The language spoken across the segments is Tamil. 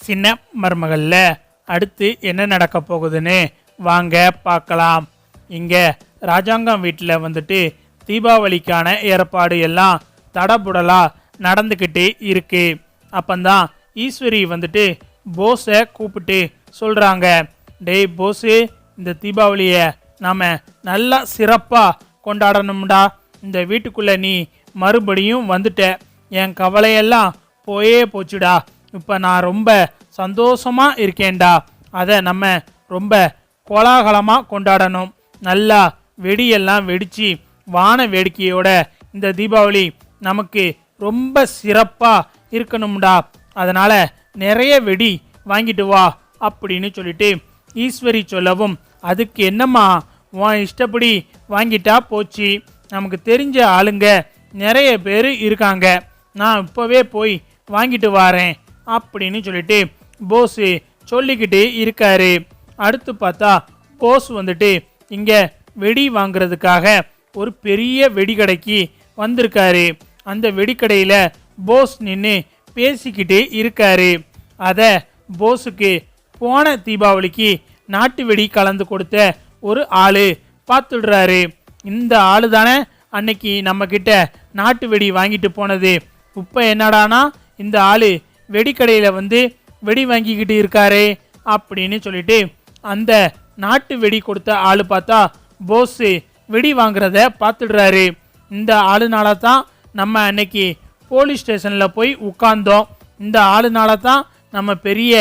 சின்ன மருமகள்ல அடுத்து என்ன நடக்க போகுதுன்னு வாங்க பார்க்கலாம். இங்கே ராஜாங்கம் வீட்டில் வந்துட்டு தீபாவளிக்கான ஏற்பாடு எல்லாம் தடபுடலா நடந்துக்கிட்டே இருக்கு. அப்பந்தான் ஈஸ்வரி வந்துட்டு போஸை கூப்பிட்டு சொல்கிறாங்க, டேய் போஸு, இந்த தீபாவளியை நாம் நல்லா சிறப்பாக கொண்டாடணும்டா. இந்த வீட்டுக்குள்ளே நீ மறுபடியும் வந்துட்ட, என் கவலையெல்லாம் போயே போச்சுடா. இப்போ நான் ரொம்ப சந்தோஷமாக இருக்கேன்டா. அதை நம்ம ரொம்ப கோலாகலமாக கொண்டாடணும். நல்லா வெடியெல்லாம் வெடித்து வான வேடிக்கையோட இந்த தீபாவளி நமக்கு ரொம்ப சிறப்பாக இருக்கணும்டா. அதனால் நிறைய வெடி வாங்கிட்டு வா அப்படின்னு சொல்லிட்டு ஈஸ்வரி சொல்லவும், அதுக்கு என்னம்மா உன் இஷ்டப்படி வாங்கிட்டா போச்சு, நமக்கு தெரிஞ்ச ஆளுங்க நிறைய பேர் இருக்காங்க, நான் இப்போவே போய் வாங்கிட்டு வாரேன் அப்படின்னு சொல்லிட்டு போஸு சொல்லிக்கிட்டு இருக்காரு. அடுத்து பார்த்தா போஸ் வந்துட்டு இங்கே வெடி வாங்குறதுக்காக ஒரு பெரிய வெடிக்கடைக்கு வந்திருக்காரு. அந்த வெடிக்கடையில் போஸ் நின்று பேசிக்கிட்டு இருக்காரு. அதை போஸுக்கு போன தீபாவளிக்கு நாட்டு வெடி கலந்து கொடுத்த ஒரு ஆள் பார்த்துடுறாரு. இந்த ஆளு தானே அன்னைக்கு நம்மக்கிட்ட நாட்டு வெடி வாங்கிட்டு போனது. இப்போ என்னடானா இந்த ஆள் வெடிக்கடையில் வந்து வெடி வாங்கிக்கிட்டு இருக்காரு அப்படின்னு சொல்லிட்டு அந்த நாட்டு வெடி கொடுத்த ஆள் பார்த்தா போஸு வெடி வாங்குறத பார்த்துடுறாரு. இந்த ஆளுனால தான் நம்ம அன்னைக்கு போலீஸ் ஸ்டேஷனில் போய் உட்கார்ந்தோம். இந்த ஆளுனால தான் நம்ம பெரிய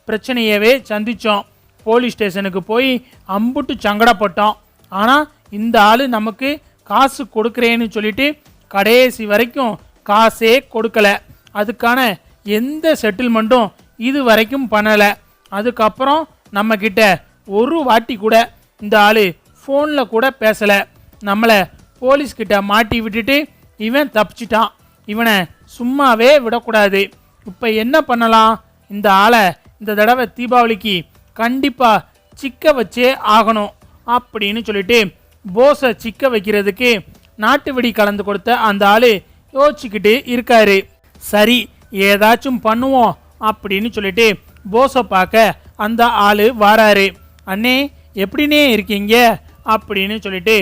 பிரச்சனையவே சந்தித்தோம். போலீஸ் ஸ்டேஷனுக்கு போய் அம்புட்டு சங்கடப்பட்டோம். ஆனால் இந்த ஆள் நமக்கு காசு கொடுக்குறேன்னு சொல்லிட்டு கடைசி வரைக்கும் காசே கொடுக்கல. அதுக்கான எந்த செட்டில்மெண்ட்டும் இது வரைக்கும் பண்ணலை. அதுக்கப்புறம் நம்மக்கிட்ட ஒரு வாட்டி கூட இந்த ஆள் ஃபோனில் கூட பேசலை. நம்மளை போலீஸ்கிட்ட மாட்டி விட்டுட்டு இவன் தப்பிச்சிட்டான். இவனை சும்மாவே விடக்கூடாது. இப்போ என்ன பண்ணலாம்? இந்த ஆளை இந்த தடவை தீபாவளிக்கு கண்டிப்பாக சிக்க வச்சே ஆகணும் அப்படின்னு சொல்லிட்டு போஸை சிக்க வைக்கிறதுக்கு நாட்டு வெடி கலந்து கொடுத்த அந்த ஆள் யோசிச்சுக்கிட்டு இருக்காரு. சரி, ஏதாச்சும் பண்ணுவோம் அப்படின்னு சொல்லிட்டு போஸை பார்க்க அந்த ஆள் வாராரு. அண்ணே, எப்படின்னே இருக்கீங்க அப்படின்னு சொல்லிட்டு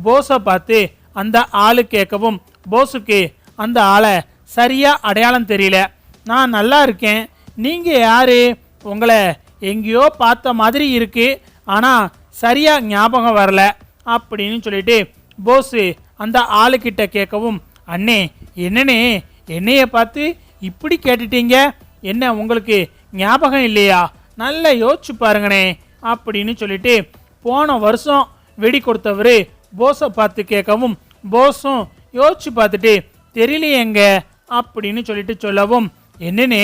போஸை பார்த்து அந்த ஆள் கேட்கவும், போஸுக்கு அந்த ஆளை சரியாக அடையாளம் தெரியல. நான் நல்லா இருக்கேன், நீங்கள் யாரு? உங்களை எங்கேயோ பார்த்த மாதிரி இருக்கு, ஆனால் சரியாக ஞாபகம் வரல அப்படின்னு சொல்லிட்டு போஸு அந்த ஆளுக்கிட்ட கேட்கவும், அண்ணே என்னண்ணே என்னைய பார்த்து இப்படி கேட்டுட்டீங்க, என்ன உங்களுக்கு ஞாபகம் இல்லையா? நல்லா யோசிச்சு பாருங்கண்ணே அப்படின்னு சொல்லிட்டு போன வருஷம் வெடி கொடுத்தவர் போஸை பார்த்து கேட்கவும், போஸும் யோசிச்சு பார்த்துட்டு தெரியலையேங்க அப்படின்னு சொல்லிட்டு சொல்லவும், என்னண்ணே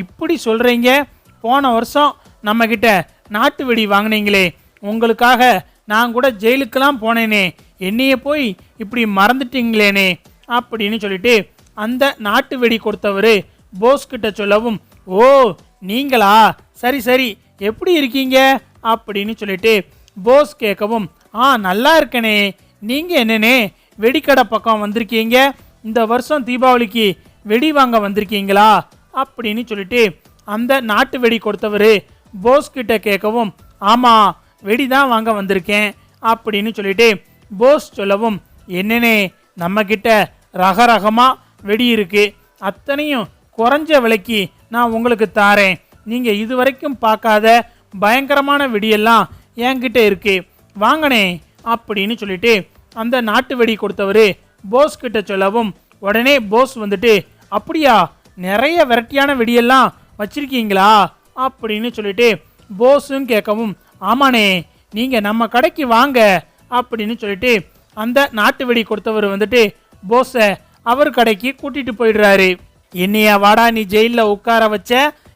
இப்படி சொல்கிறீங்க? போன வருஷம் நம்மக்கிட்ட நாட்டு வெடி வாங்கினீங்களே, உங்களுக்காக நான் கூட ஜெயிலுக்கெல்லாம் போனேனே, என்னைய போய் இப்படி மறந்துட்டீங்களேனே அப்படின்னு சொல்லிட்டு அந்த நாட்டு வெடி கொடுத்தவர் போஸ்கிட்ட சொல்லவும், ஓ நீங்களா, சரி சரி, எப்படி இருக்கீங்க அப்படின்னு சொல்லிட்டு போஸ் கேட்கவும், நல்லா இருக்கனே, நீங்கள் என்னன்னே வெடிக்கடை பக்கம் வந்திருக்கீங்க, இந்த வருஷம் தீபாவளிக்கு வெடி வாங்க வந்திருக்கீங்களா அப்படின்னு சொல்லிட்டு அந்த நாட்டு வெடி கொடுத்தவர் போஸ்கிட்ட கேட்கவும், ஆமாம் வெடி தான் வாங்க வந்திருக்கேன் அப்படின்னு சொல்லிட்டு போஸ் சொல்லவும், என்னன்னே நம்மக்கிட்ட ரகரகமாக வெடி இருக்கு, அத்தனையும் குறைஞ்ச விலைக்கு நான் உங்களுக்கு தாரேன், நீங்கள் இது வரைக்கும் பார்க்காத பயங்கரமான வெடியெல்லாம் என்கிட்ட இருக்கு, வாங்கனே அப்படின்னு சொல்லிட்டு அந்த நாட்டு வெடி கொடுத்தவர் போஸ்கிட்ட சொல்லவும், உடனே போஸ் வந்துட்டு, அப்படியா, நிறைய வெரைட்டியான வெடியெல்லாம் வச்சிருக்கீங்களா அப்படின்னு சொல்லிட்டு போஸும் கேட்கவும், ஆமாண்ணே, நீங்கள் நம்ம கடைக்கு வாங்க அப்படின்னு சொல்லிட்டு அந்த நாட்டு வெடி கொடுத்தவர் வந்துட்டு போஸை அவர் கடைக்கு கூட்டிகிட்டு போயிடுறாரு. என்னையா வாடா நீ ஜெயிலில் உட்கார வச்ச,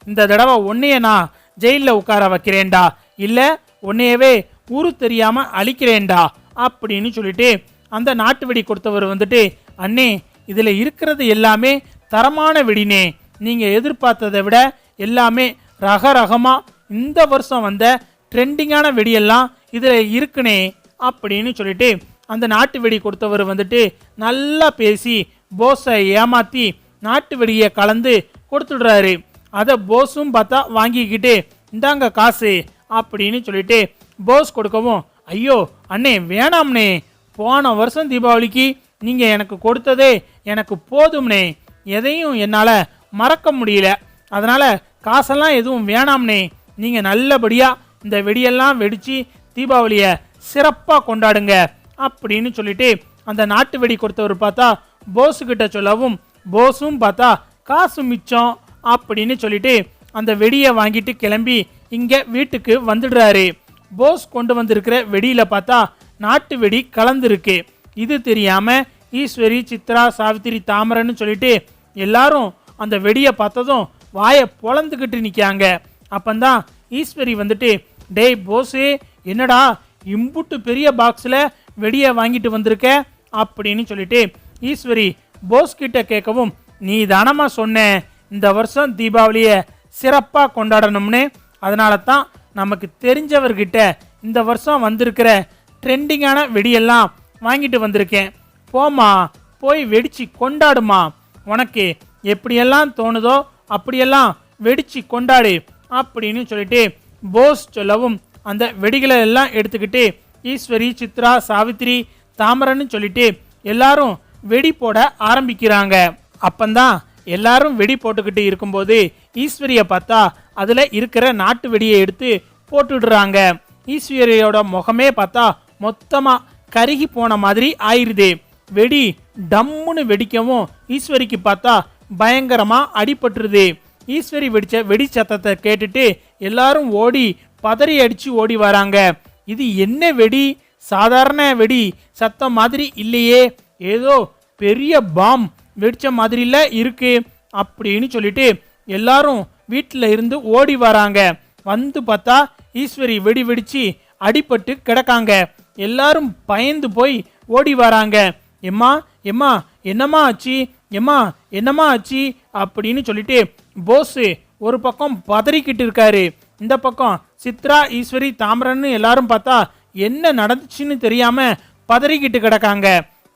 இந்த தடவை உன்னைய நான் ஜெயிலில் உட்கார வைக்கிறேன்டா, இல்லை உன்னையவே ஊரு தெரியாமல் அழிக்கிறேன்டா அப்படின்னு சொல்லிட்டு அந்த நாட்டு வெடி கொடுத்தவர் வந்துட்டு, அண்ணே இதில் இருக்கிறது எல்லாமே தரமான வெடினே, நீங்கள் எதிர்பார்த்ததை விட எல்லாமே ரகரகமாக இந்த வருஷம் வந்த ட்ரெண்டிங்கான வெடியெல்லாம் இதில் இருக்குனே அப்படின்னு சொல்லிட்டு அந்த நாட்டு வெடி கொடுத்தவர் வந்துட்டு நல்லா பேசி போஸை ஏமாற்றி நாட்டு வெடியை கலந்து கொடுத்துடுறாரு. அதை போஸும் பார்த்தா வாங்கிக்கிட்டு இந்தாங்க காசு அப்படின்னு சொல்லிட்டு போஸ் கொடுக்கவும், ஐயோ அண்ணே வேணாம்னே, போன வருஷம் தீபாவளிக்கு நீங்கள் எனக்கு கொடுத்ததே எனக்கு போதும்னே, எதையும் என்னால் மறக்க முடியல, அதனால் காசெல்லாம் எதுவும் வேணாம்னே, நீங்கள் நல்லபடியாக இந்த வெடியெல்லாம் வெடித்து தீபாவளியை சிறப்பாக கொண்டாடுங்க அப்படின்னு சொல்லிட்டு அந்த நாட்டு வெடி கொடுத்தவர் பார்த்தா போஸுக்கிட்ட சொல்லவும், போஸும் பார்த்தா காசு மிச்சம் அப்படின்னு சொல்லிட்டு அந்த வெடியை வாங்கிட்டு கிளம்பி இங்கே வீட்டுக்கு வந்துடுறாரு. போஸ் கொண்டு வந்திருக்கிற வெடியில் பார்த்தா நாட்டு வெடி கலந்துருக்கு. இது தெரியாமல் ஈஸ்வரி, சித்ரா, சாவித்திரி, தாமரன்னு சொல்லிட்டு எல்லாரும் அந்த வெடியை பார்த்ததும் வாயை பொளந்துக்கிட்டு நிற்காங்க. அப்பந்தான் ஈஸ்வரி வந்துட்டு, டேய் போஸு, என்னடா இம்புட்டு பெரிய பாக்ஸில் வெடியை வாங்கிட்டு வந்திருக்க அப்படின்னு சொல்லிட்டு ஈஸ்வரி போஸ் கிட்ட கேட்கவும், நீ தானமா சொன்ன இந்த வருஷம் தீபாவளியை சிறப்பாக கொண்டாடணும்னு, அதனால தான் நமக்கு தெரிஞ்சவர்கிட்ட இந்த வருஷம் வந்திருக்கிற ட்ரெண்டிங்கான வெடியெல்லாம் வாங்கிட்டு வந்திருக்கேன், போமா போய் வெடிச்சு கொண்டாடுமா, உனக்கு எப்படியெல்லாம் தோணுதோ அப்படியெல்லாம் வெடிச்சு கொண்டாடு அப்படின்னு சொல்லிட்டு போஸ் சொல்லவும், அந்த வெடிகளை எல்லாம் எடுத்துக்கிட்டு ஈஸ்வரி, சித்ரா, சாவித்திரி, தாமரன்னு சொல்லிட்டு எல்லாரும் வெடி போட ஆரம்பிக்கிறாங்க. அப்பந்தான் எல்லாரும் வெடி போட்டுக்கிட்டு இருக்கும்போது ஈஸ்வரியை பார்த்தா அதில் இருக்கிற நாட்டு வெடியை எடுத்து போட்டுடுறாங்க. ஈஸ்வரியோட முகமே பார்த்தா மொத்தமாக கருகி போன மாதிரி ஆயிடுது. வெடி டம்முன்னு வெடிக்கவும் ஈஸ்வரிக்கு பார்த்தா பயங்கரமாக அடிபட்டுருது. ஈஸ்வரி வெடிச்ச வெடி சத்தத்தை கேட்டுட்டு எல்லாரும் ஓடி பதறி அடிச்சு ஓடி வராங்க. இது என்ன வெடி, சாதாரண வெடி சத்தம் மாதிரி இல்லையே, ஏதோ பெரிய பாம் வெடிச்ச மாதிரில இருக்கு அப்படின்னு சொல்லிட்டு எல்லாரும் வீட்டில் இருந்து ஓடி வராங்க. வந்து பார்த்தா ஈஸ்வரி வெடி வெடிச்சு அடிபட்டு கிடக்காங்க. எல்லாரும் பயந்து போய் ஓடி வராங்க. எம்மா எம்மா என்னம்மா ஆச்சு, எம்மா என்னம்மா ஆச்சு அப்படின்னு சொல்லிட்டு போஸ் ஒரு பக்கம் பதறிக்கிட்டு இருக்காரு. இந்த பக்கம் சித்ரா, ஈஸ்வரி, தாமரன்னு எல்லாரும் பார்த்தா என்ன நடந்துச்சுன்னு தெரியாம பதறிக்கிட்டு கிடக்காங்க.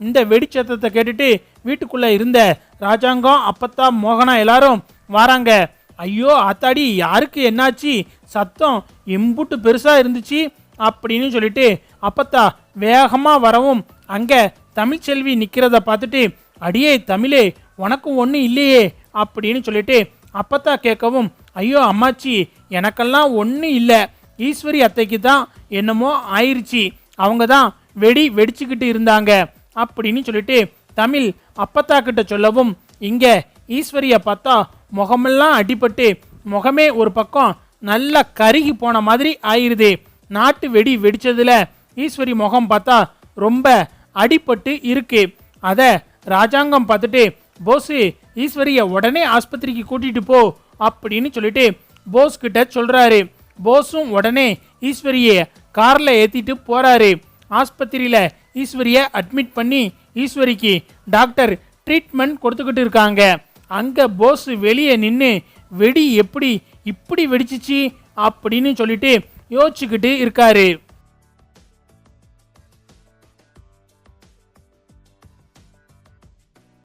இந்த வெடிச்சத்தத்தை கேட்டுட்டு வீட்டுக்குள்ள இருந்த ராஜாங்கம், அப்பத்தா, மோகனா எல்லாரும் வராங்க. ஐயோ ஆத்தாடி, யாருக்கு என்னாச்சு, சத்தம் எம்புட்டு பெருசா இருந்துச்சு அப்படின்னு சொல்லிட்டு அப்பத்தா வேகமா வரவும் அங்க தமிழ்ச்செல்வி நிக்கிறத பார்த்துட்டு, அடியே தமிழே, உனக்கும் ஒன்றும் இல்லையே அப்படின்னு சொல்லிட்டு அப்பத்தா கேட்கவும், ஐயோ அம்மாச்சி, எனக்கெல்லாம் ஒன்றும் இல்லை, ஈஸ்வரி அத்தைக்கு தான் என்னமோ ஆயிடுச்சு, அவங்க தான் வெடி வெடிச்சுக்கிட்டு இருந்தாங்க அப்படின்னு சொல்லிட்டு தமிழ் அப்பத்தா கிட்ட சொல்லவும், இங்க ஈஸ்வரியை பார்த்தா முகமெல்லாம் அடிபட்டு முகமே ஒரு பக்கம் நல்லா கருகி போன மாதிரி ஆயிருது. நாட்டு வெடி வெடிச்சதுல ஈஸ்வரி முகம் பார்த்தா ரொம்ப அடிபட்டு இருக்கு. அதை ராஜாங்கம் பார்த்துட்டு, போஸு, ஈஸ்வரிய உடனே ஆஸ்பத்திரிக்கு கூட்டிட்டு போ அப்படின்னு சொல்லிட்டு போஸ் கிட்ட சொல்றாரு. போஸும் உடனே ஈஸ்வரியை கார்ல ஏத்திட்டு போறாரு. ஆஸ்பத்திரியில ஈஸ்வரிய அட்மிட் பண்ணி ஈஸ்வரிக்கு டாக்டர் ட்ரீட்மெண்ட் கொடுத்துக்கிட்டு இருக்காங்க. அங்க போஸ் வெளியே நின்று வெடி எப்படி இப்படி வெடிச்சிச்சு அப்படின்னு சொல்லிட்டு யோசிச்சுக்கிட்டு இருக்காரு.